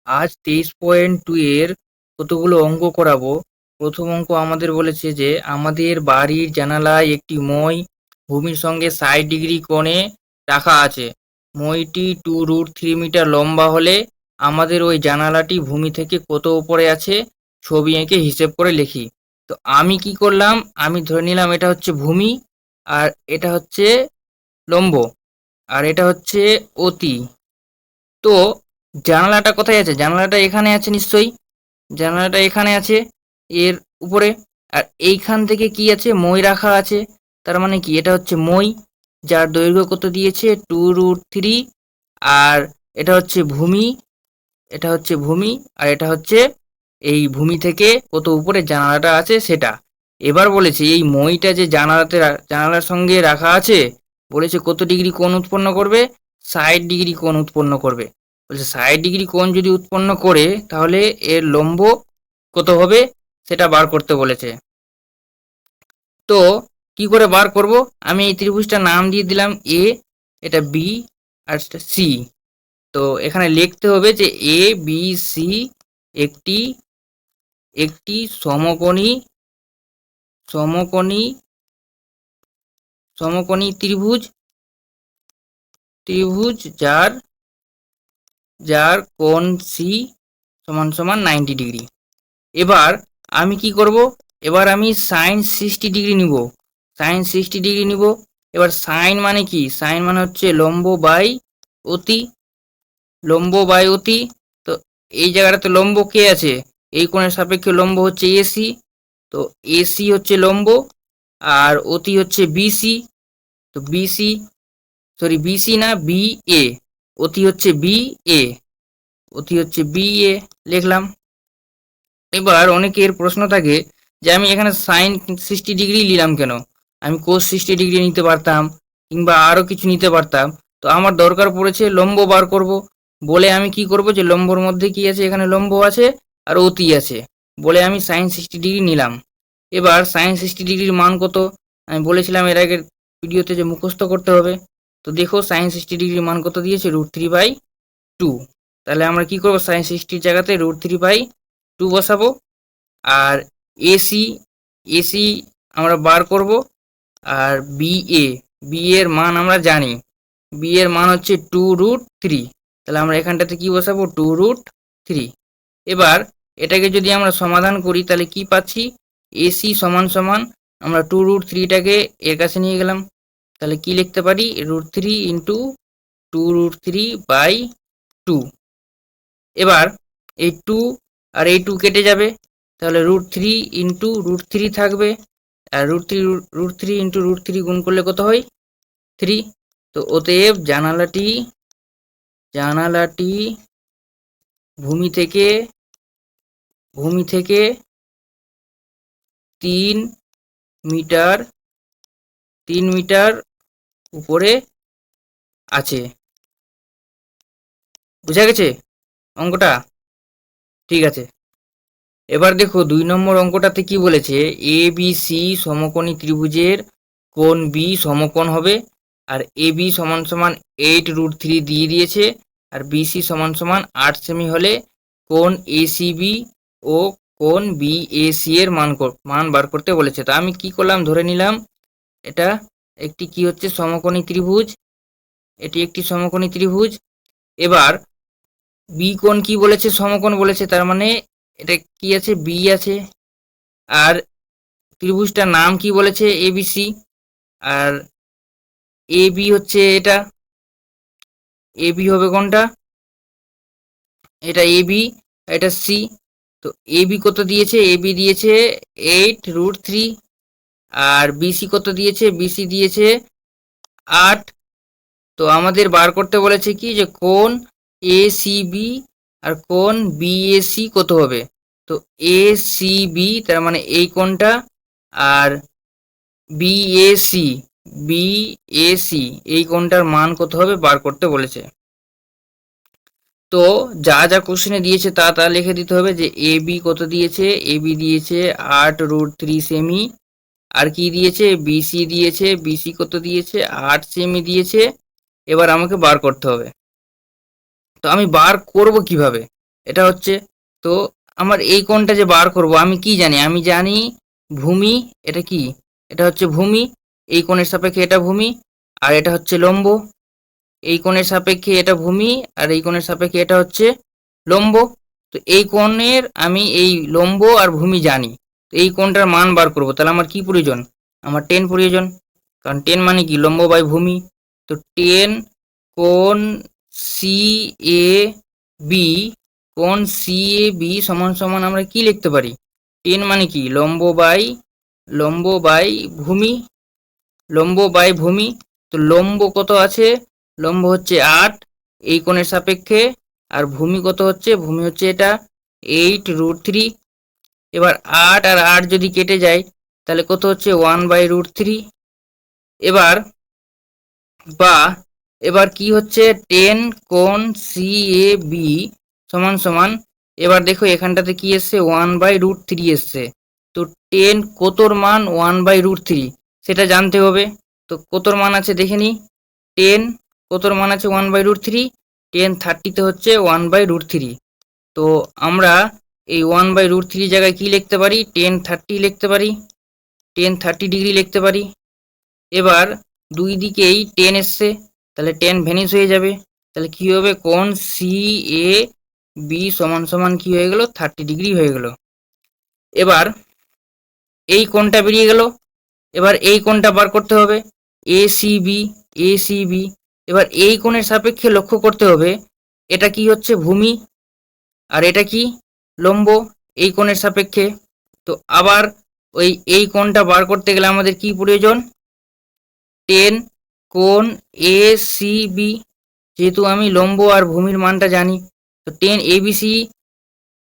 আজ 23.2 এর কতগুলো অঙ্ক করাবো। প্রথম অঙ্ক আমাদের বলেছে যে আমাদের বাড়ির জানালায় একটি মই ভূমির সঙ্গে 60 ডিগ্রি কোণে রাখা আছে। মইটি 2√3 মিটার লম্বা হলে আমাদের ওই জানালাটি ভূমি থেকে কত উপরে আছে ছবি এঁকে হিসেব করে লিখি। তো আমি কি করলাম, আমি ধরে নিলাম এটা হচ্ছে ভূমি, আর এটা হচ্ছে লম্ব, আর এটা হচ্ছে অতি। তো জানালাটা কোথায় আছে? জানালাটা এখানে আছে নিশ্চয়ই। জানালাটা এখানে আছে এর উপরে। আর এইখান থেকে কি আছে? মই রাখা আছে। তার মানে কি এটা হচ্ছে মই, যার দৈর্ঘ্য কত দিয়েছে 2√3। আর এটা হচ্ছে ভূমি, এটা হচ্ছে ভূমি, আর এটা হচ্ছে এই ভূমি থেকে কত উপরে জানালাটা আছে সেটা। এবার বলেছে এই মইটা যে জানালার সঙ্গে রাখা আছে, বলেছে কত ডিগ্রি কোণ উৎপন্ন করবে? 60 ডিগ্রি কোণ উৎপন্ন করবে। বলছে 60 ডিগ্রি কোণ যদি উৎপন্ন করে তাহলে এর লম্ব কত হবে সেটা বার করতে বলেছে। তো কি করে বার করব? আমি এই ত্রিভুজটার নাম দিয়ে দিলাম এ, এটা বি, আর এটা সি। তো এখানে লিখতে হবে যে এ বি সি একটি একটি সমকোণী সমকোণী সমকোণী ত্রিভুজ ত্রিভুজ যার যার কোণ সি সমান সমান 90 ডিগ্রি। এবার আমি কি করব? এবার আমি সাইন 60 ডিগ্রি নিব। সাইন 60 ডিগ্রি নিব। এবার সাইন মানে কি? সাইন মানে হচ্ছে লম্ব বাই অতি। লম্ব বাই অতি। তো এই জায়গাটাতে লম্ব কে আছে? এই কোণের সাপেক্ষে লম্ব হচ্ছে এসি। তো এসি হচ্ছে লম্ব, আর অতি হচ্ছে বিসি। তো বিসি, সরি বিসি না, বি এ। অতি হচ্ছে বি এ, অতি হচ্ছে বি এ লিখলাম। এবার অনেকের প্রশ্ন থাকে যে আমি এখানে সাইন 60 ডিগ্রি নিলাম কেন? আমি কোস 60 ডিগ্রি নিতে পারতাম, কিংবা আরও কিছু নিতে পারতাম। তো আমার দরকার পড়েছে লম্ব বার করব বলে আমি কি করব, যে লম্বর মধ্যে কি আছে? এখানে লম্ব আছে আর অতি আছে বলে আমি সাইন 60 ডিগ্রি নিলাম। এবার সাইন 60 ডিগ্রির মান কত? আমি বলেছিলাম এর আগের ভিডিওতে যে মুখস্থ করতে হবে। তো দেখো সাইন 60 ডিগ্রির মান কত দিয়েছে? √3/2। তাহলে আমরা কি করব? সাইন 60 জায়গাতে √3/2 বসাবো। আর এসি এসি আমরা বার করব। আর বি এর মান আমরা জানি, বি এর মান হচ্ছে 2√3। তাহলে আমরা এখানটাতে কি বসাবো? 2√3। এবার এটাকে যদি আমরা সমাধান করি তাহলে কি পাচ্ছি? এসি সমান সমান, আমরা 2√3টাকে এর কাছে নিয়ে গেলাম, তাহলে কি লিখতে পারি? √3 ইন্টু 2√3/2। এবার এই 2 আর এই 2 কেটে যাবে, তাহলে √3 ইন্টু √3 থাকবে। আর √3 ইন্টু √3 গুণ করলে কত হয়? 3। তো অতএব জানালাটি ভূমি থেকে 3 মিটার 3 মিটার উপরে আছে। বুঝা গেছে অঙ্কটা? ঠিক আছে। এবার দেখো 2 নম্বর অঙ্কটাতে কি বলেছে? এ বি সি সমকোণী ত্রিভুজের কোণ বি সমকোণ হবে। আর এ বি সমান সমান 8√3 দিয়ে দিয়েছে। আর বিসি সমান সমান 8 সেমি হলে কোণ এসিবি ও কোণ বিএসি এর মান বার করতে বলেছে। তো আমি কি করলাম? ধরে নিলাম এটা একটি কি হচ্ছে? সমকোণী ত্রিভুজ। এটি একটি সমকোণী ত্রিভুজ। এবার বি কোণ কি বলেছে? সমকোণ বলেছে, তার মানে এটা কি আছে? বি আছে। আর ত্রিভুজটার নাম কি বলেছে? এবিসি। আর এ বি হচ্ছে এটা, এ বি হবে কোনটা? এটা এ বি, এটা সি। তো এ বি কত দিয়েছে? এ বি দিয়েছে 8√3। আর বিসি কত দিয়েছে? বিসি দিয়েছে 8। তো আমাদের বার করতে বলেছে কি, যে কোণ এ সি বি আর কোণ বিএসি কত হবে। তো এ সি বি তার মানে এই কোণটা, আর বিএসি বিএসি এই কোণটার মান কত হবে বার করতে বলেছে। তো যা যা কোশ্চেনে দিয়েছে তা তা লিখে দিতে হবে। যে এ বি কত দিয়েছে? এ বি দিয়েছে 8√3 সেমি। আর কি দিয়েছে? বিসি দিয়েছে, বিসি কত দিয়েছে? 8 সেমি দিয়েছে। এবার আমাকে বার করতে হবে। তো আমি বার করব কিভাবে? এটা হচ্ছে। তো আমার এই কোণটা যে বার করব আমি কি জানি, আমি জানি ভূমি, এটা কি, এটা হচ্ছে ভূমি, এই কোণের সাপেক্ষে এটা ভূমি, আর এটা হচ্ছে লম্ব, এই কোণের সাপেক্ষে এটা ভূমি, আর এই কোণের সাপেক্ষে এটা হচ্ছে লম্ব। তো এই কোণের আমি এই লম্ব আর ভূমি জানি, তো এই কোণটার মান বার করব, তাহলে আমার কি প্রয়োজন, আমার টেন প্রয়োজন, কারণ টেন মানে কি লম্ব বাই ভূমি। তো টেন কোণ সি এ বি, কোণ সি এ বি সমান সমান আমরা কি লিখতে পারি, টেন মানে কি লম্ব বাই ভূমি, লম্ব বাই ভূমি। তো লম্ব কত আছে, লম্ব হচ্ছে 8 এই কোণের সাপেক্ষে, আর ভূমি কত হচ্ছে, ভূমি হচ্ছে এটা 8√3। এবার 8 আর 8 যদি কেটে যায় তাহলে কত হচ্ছে 1/√3। এবার বা এবার কি হচ্ছে, টেন কোণ সি এ বি সমান সমান, এবার দেখো এখানটাতে কি এসছে 1/√3 এসছে। তো টেন কতর মান 1/√3 সেটা জানতে হবে। তো কতর মান আছে দেখে নিই, টেন কতর মান আছে 1/√3, টেন 30তে হচ্ছে 1/√3। তো আমরা এই 1/√3 জায়গায় কি লিখতে পারি, টেন 30 লিখতে পারি, টেন 30 ডিগ্রি লিখতে পারি। এবার দুই দিকেই টেন এসছে, তাহলে টেন ভ্যানিশ হয়ে যাবে, তাহলে কি হবে, কোণ সি এ বি সমান সমান কি হয়ে গেল, 30 ডিগ্রি হয়ে গেল। এবার এই কোণটা বেরিয়ে গেল, এবার এই কোণটা বার করতে হবে, এ সি বি। এবার এই কোণের সাপেক্ষে লক্ষ্য করতে হবে, এটা কি হচ্ছে ভূমি, আর এটা কি লম্ব, এই কোণের সাপেক্ষে। তো আবার এই কোণটা বার করতে গেলে আমাদের কি প্রয়োজন, টেন কোণ এ সি বি, যেহেতু আমি লম্ব আর ভূমির মানটা জানি, তো টেন এ বি সি,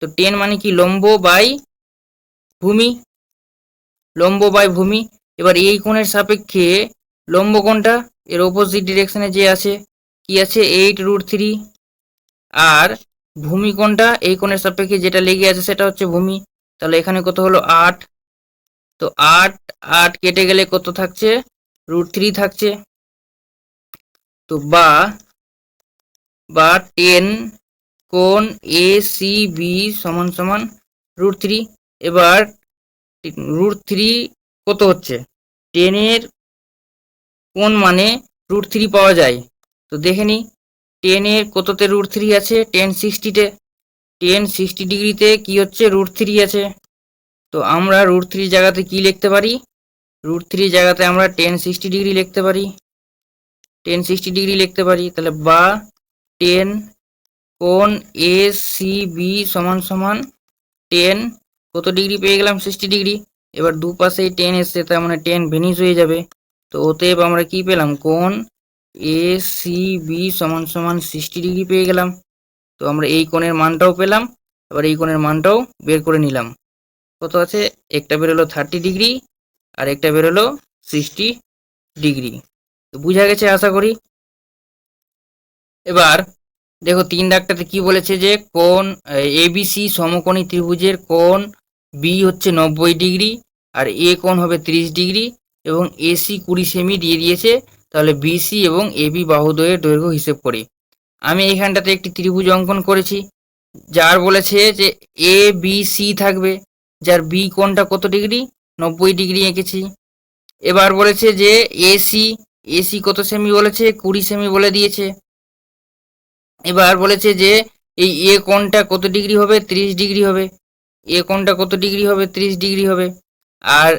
তো টেন মানে কি লম্ব বাই ভূমি, লম্ব বাই ভূমি। এবার এই কোণের সাপেক্ষে লম্ব কোণটা এর অপোজিট ডিরেকশনে যে আছে কি আছে 8√3, আর ভূমি কোণটা এই কোণের সাপেক্ষে যেটা লেগে আছে সেটা হচ্ছে ভূমি, তাহলে এখানে কত হলো 8। তো 8 8 কেটে গেলে কত থাকছে, √3 থাকছে। তো বা টেন কোণ এ সি বি সমান সমান √3। এবার √3 কত হচ্ছে, টেনের কোন মানে √3 পাওয়া যায়, তো দেখে নিই টেনের কততে √3 আছে, টেন 60 ডিগ্রিতে কি হচ্ছে √3 আছে। তো আমরা √3 জায়গাতে কি লিখতে পারি, √3 জায়গাতে আমরা টেন 60 ডিগ্রি লিখতে পারি, টেন 60 ডিগ্রি লিখতে পারি। তাহলে বা টেন কোণ এ সি বি সমান সমান টেন কত ডিগ্রি পেয়ে গেলাম, 60 ডিগ্রি। এবার দুপাশেই টেন এসছে, তার মানে টেন ভেনিশ হয়ে যাবে। তো অতএব আমরা কি পেলাম, কোণ এ সি বি সমান সমান 60 ডিগ্রি পেয়ে গেলাম। তো আমরা এই কোণের মানটাও পেলাম, এবার এই কোণের মানটাও বের করে নিলাম, কত আছে, একটা বেরোলো 30 ডিগ্রি আর একটা বেরোলো 60 ডিগ্রি। তো বুঝা গেছে আশা করি। এবার দেখো 3 দাগটাতে কি বলেছে, যে কোণ এবিসি সমকোণী ত্রিভুজের কোণ বি হচ্ছে 90 ডিগ্রি, আর এ কোণ হবে 30 ডিগ্রি, এবং এসি 20 সেমি দিয়ে দিয়েছে। তাহলে বিসি এবং এবি বাহুদ্বয়ের দৈর্ঘ্য হিসেব করি। আমি এখানটাতে একটি ত্রিভুজ অঙ্কন করেছি, যার বলেছে যে এ বি সি থাকবে, যার বি কোণটা কত ডিগ্রি, 90 ডিগ্রি এঁকেছি। এবার বলেছে যে এসি, এসি কত সেমি বলেছে, 20 সেমি বলে দিয়েছে। এবার বলেছে যে এই এ কোণটা কত ডিগ্রি হবে, 30 ডিগ্রি হবে, এ কোণটা কত ডিগ্রি হবে, 30 ডিগ্রি হবে। আর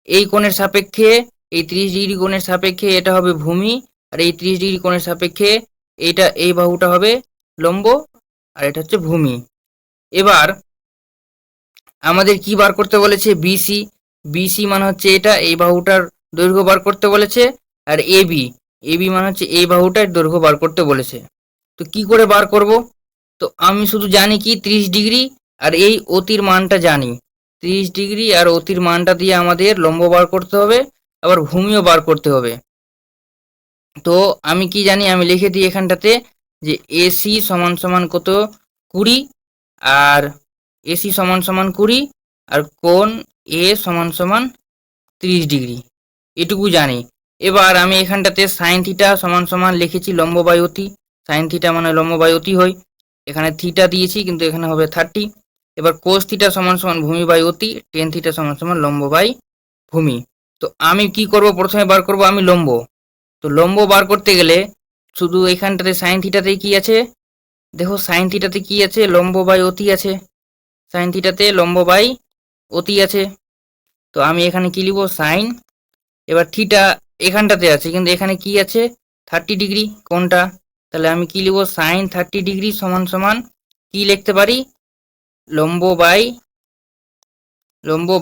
এই কোণের সাপেক্ষে, এই 30 ডিগ্রি কোণের সাপেক্ষে এটা হবে ভূমি, আর এই 30 ডিগ্রি কোণের সাপেক্ষে এইটা, এই বাহুটা হবে লম্ব, আর এটা হচ্ছে ভূমি। এবার আমাদের কি বার করতে বলেছে, বিসি, বিসি মানে হচ্ছে এটা, এই বাহুটার দৈর্ঘ্য বার করতে বলেছে। আর এবি, এবি মানে হচ্ছে এই বাহুটার দৈর্ঘ্য বার করতে বলেছে। তো কি করে বার করব, তো আমি শুধু জানি কি 30 ডিগ্রি, আর এই অতির মানটা জানি, 30 ডিগ্রি আর অতির মানটা দিয়ে আমাদের লম্ব বার করতে হবে, আবার ভূমিও বার করতে হবে। তো আমি কি জানি, আমি লিখে দিই এখানটাতে যে এসি সমান সমান কত 20, আর এসি সমান সমান 20, আর কোণ এ সমান সমান 30 ডিগ্রি, এটুকু জানি। এবার আমি এখানটাতে সাইন থিটা সমান সমান লিখেছি লম্ব বাই অতি, সাইন থিটা মানে লম্ব বাই অতি হয়। এখানে থিটা দিয়েছি কিন্তু এখানে হবে 30। এবার কোস থিটা সমান সমান ভূমি বাই অতি, টেন থিটা সমান সমান লম্ব বাই ভূমি। তো আমি কি করব, প্রথমে বার করব আমি লম্ব। তো লম্ব বার করতে গেলে শুধু এখানটাতে সাইন থিটাতে কি আছে, দেখো সাইন থিটাতে কি আছে, লম্ব বাই অতি আছে, সাইন থিটাতে লম্ব বাই অতি আছে। তো আমি এখানে কি লিখব, সাইন, এবার থিটা এখানটাতে আছে কিন্তু এখানে কি আছে 30 ডিগ্রি কোনটা, তাহলে আমি কি লিখব, সাইন 30 ডিগ্রি সমান সমান কি লিখতে পারি, লম্ব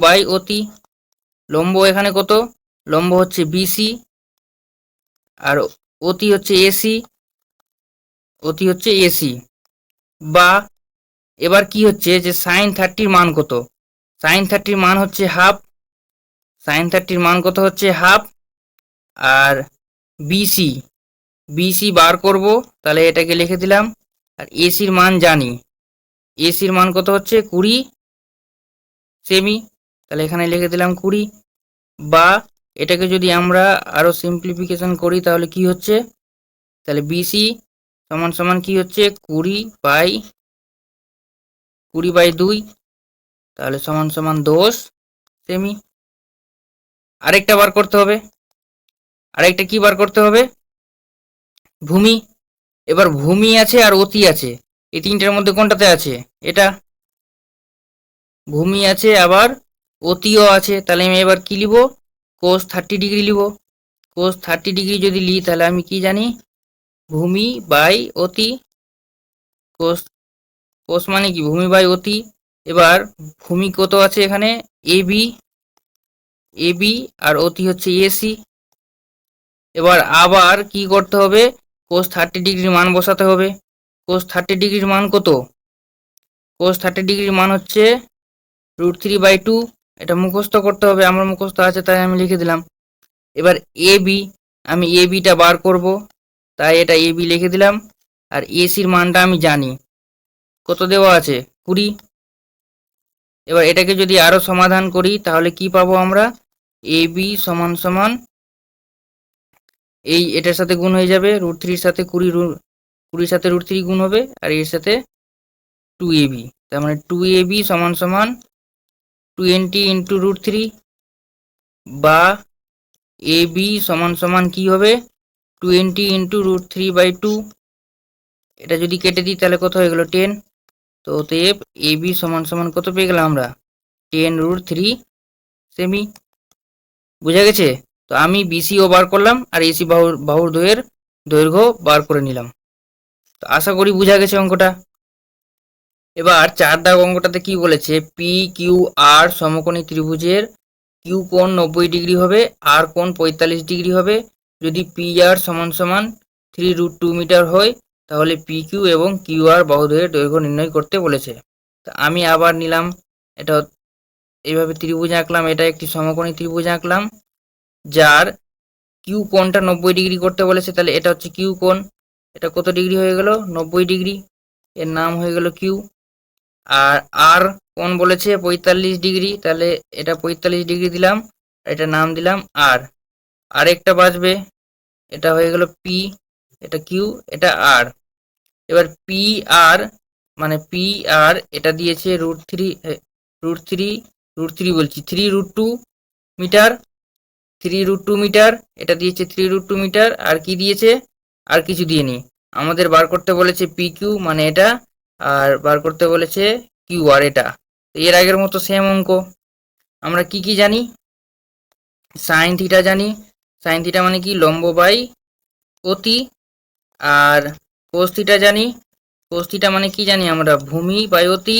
বাই অতি। লম্ব এখানে কত, লম্ব হচ্ছে বিসি আর অতি হচ্ছে এসি, বা এবার কি হচ্ছে যে সাইন 30-র মান কত, সাইন 30-র মান হচ্ছে হাফ, সাইন 30-র মান কত হচ্ছে হাফ, আর বিসি বার করব, তাহলে এটাকে লিখে দিলাম। আর এসির মান জানি, এসির মান কত হচ্ছে 20 সেমি, তাহলে এখানে লিখে দিলাম 20। বা এটাকে যদি আমরা আরো সিম্পলিফিকেশন করি তাহলে কি হচ্ছে, তাহলে বিসি সমান সমান কি হচ্ছে 20/2, তাহলে সমান সমান 10 সেমি। আরেকটা বার করতে হবে, আরেকটা কি বার করতে হবে, ভূমি। এবার ভূমি আছে আর অতি আছে, এই তিনটার মধ্যে কোনটাতে আছে, এটা ভূমি আছে আবার অতিও আছে, তাহলে আমি এবার কি লিখব, কোস 30 ডিগ্রি লিখব। কোস 30 ডিগ্রি যদি লিখি তাহলে আমি কি জানি, ভূমি বাই অতি, কোস কোস মানে কি ভূমি বাই অতি। এবার ভূমি কত আছে এখানে এবি আর অতি হচ্ছে এসি। এবার আবার কি করতে হবে, কোস 30 ডিগ্রির মান বসাতে হবে। কোস 30 ডিগ্রির মান কত, কোস 30 ডিগ্রির মান হচ্ছে √3/2, এটা মুখস্থ করতে হবে, আমার মুখস্থ আছে তাই আমি লিখে দিলাম। এবার এবি, আমি এবিটা বার করব, তাই এটা এবি লিখে দিলাম। আর এসির মানটা আমি জানি কত দেওয়া আছে 20। এবার এটাকে যদি আরো সমাধান করি তাহলে কি পাবো আমরা, এবি সমান সমান এই এটার সাথে গুণ হয়ে যাবে, √3-র সাথে 20 সাথে √3 গুণ হবে, আর এর সাথে 2ab, তার মানে 2ab সমান সমান 20 ইন্টু √3, বা এবি সমান সমান কি হবে 20 ইন্টু √3/2। এটা যদি কেটে দিই তাহলে কত হয়ে গেল 10। তো অতএব এবি সমান সমান কত পেয়ে গেলাম আমরা, 10√3 সেমি। বুঝা গেছে? তো আমি বিসিও বার করলাম আর এসি বাহুর দৈর্ঘ্য বার করে নিলাম। তো আশা করি বুঝা গেছে অঙ্কটা। এবার 4 দাগ অঙ্কটাতে কি বলেছে, পি কিউ আর সমকোণী ত্রিভুজের কিউ কোণ 90 ডিগ্রি হবে, আর কোণ 45 ডিগ্রি হবে। যদি পি আর সমান সমান 3√2 মিটার হয় তাহলে পি কিউ এবং কিউ আর বাহুদ্বয়ের দৈর্ঘ্য নির্ণয় করতে বলেছে। তো আমি আবার নিলাম, এটা এইভাবে ত্রিভুজ আঁকলাম, এটা একটি সমকোণী ত্রিভুজ আঁকলাম যার কিউ কোণটা 90 ডিগ্রি করতে বলেছে, তাহলে এটা হচ্ছে কিউ কোণ, এটা কত ডিগ্রি হয়ে গেল 90 ডিগ্রি, এর নাম হয়ে গেল কিউ। আর আর কোণ বলেছে 45 ডিগ্রি, তাহলে এটা 45 ডিগ্রি দিলাম, এটা নাম দিলাম আর। আরেকটা বাঁচবে, এটা হয়ে গেল পি, এটা কিউ, এটা আর। এবার পি আর মানে পি আর এটা দিয়েছে √3 বলছি 3√2 মিটার, 3√2 মিটার, এটা দিয়েছে 3√2 মিটার। আর কি দিয়েছে, আর কিছু দিয়েনি, আমাদের বার করতে বলেছে পি কিউ মানে এটা, আর বার করতে বলেছে কিউ আর এটা। এর আগের মতো সেম অঙ্ক। আমরা কি কি জানি, সাইন থিটা জানি, সাইন থিটা মানে কি লম্ব বাই অতি। আর কোস থিটা জানি, কোস থিটা মানে কি জানি আমরা ভূমি বাই অতি।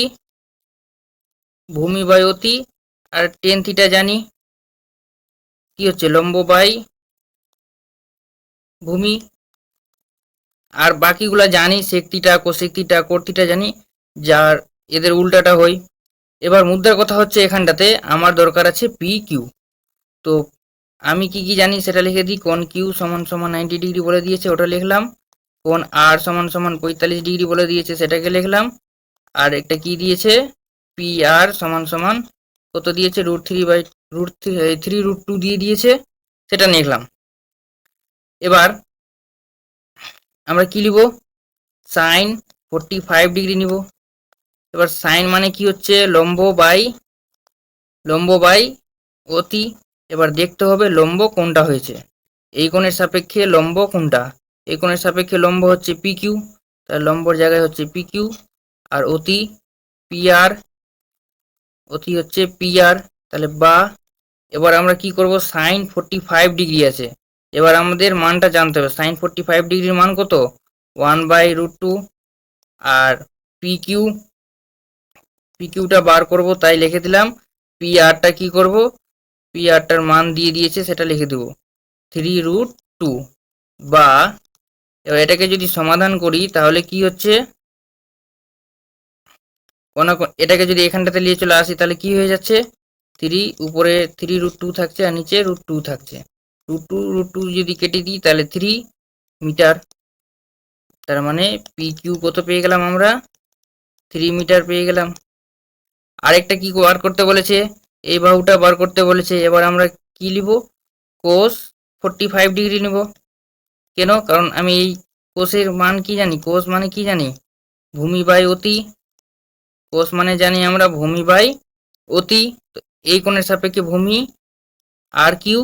আর টেন থিটা জানি কি হচ্ছে লম্ব বাই ভূমি। আর বাকিগুলা জানি, sec theta, cosec theta, cot theta জানি, যার এদের উল্টাটা হয়। এবার মুদ্রার কথা হচ্ছে এখানটাতে আমার দরকার আছে পি কিউ। তো আমি কি কি জানি সেটা লিখে দিই, কোণ কিউ সমান সমান 90 ডিগ্রি বলে দিয়েছে ওটা লিখলাম, কোণ আর সমান সমান 45 ডিগ্রি বলে দিয়েছে সেটাকে লিখলাম, আর একটা কি দিয়েছে পি আর সমান সমান কত দিয়েছে √3 দিয়ে দিয়েছে, সেটা লিখলাম। এবার আমরা কি লিখব, সাইন 45 ডিগ্রি নিব। এবার সাইন মানে কি হচ্ছে লম্ব বাই অতি। এবার দেখতে হবে লম্ব কোনটা হয়েছে, এই কোণের সাপেক্ষে লম্ব কোনটা, এই কোণের সাপেক্ষে লম্ব হচ্ছে পি কিউ, তার লম্বর জায়গায় হচ্ছে পি কিউ, আর অতি পি আর, অতি হচ্ছে পি আর, তাহলে বা। এবার আমরা কি করব, সাইন 45 ডিগ্রি আছে, এবার আমাদের মানটা জানতে হবে। সাইন 45 ডিগ্রির মান কত, 1/√2। আর পি কিউটা বার করব, তাই লিখে দিলাম। পি আরটা কি করব, পি আরটার মান দিয়ে দিয়েছে, সেটা লিখে দেব 3√2। বা এবার এটাকে যদি সমাধান করি তাহলে কি হচ্ছে, এটাকে যদি এখানটাতে নিয়ে চলে আসি তাহলে কি হয়ে যাচ্ছে, উপরে 3√2 থাকছে আর নিচে √2 থাকছে। √2 যদি কেটে দিই তাহলে 3 মিটার। তার মানে পি কিউ কত পেয়ে গেলাম আমরা, 3 মিটার পেয়ে গেলাম। আরেকটা কি বার করতে বলেছে, এই বাহুটা বার করতে বলেছে। এবার আমরা কি নিব, কোস 45 ডিগ্রি নিব। কেন, কারণ আমি এই কোসের মান কি জানি, কোস মানে কি জানি, ভূমি বাই অতি। কোস মানে জানি আমরা ভূমি বাই অতি। তো এই কোণের সাপেক্ষে ভূমি আর কিউ,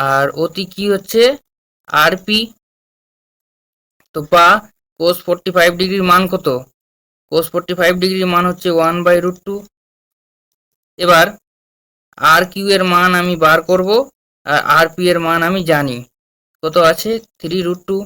আর অতি কি হচ্ছে আর পি। তো বা কোস 45 ডিগ্রির মান কত, কোস 45 ডিগ্রির মান হচ্ছে 1/√2। এবার আর কিউ এর মান আমি বার করব, আর আর পি এর মান আমি জানি কত আছে, 3√2।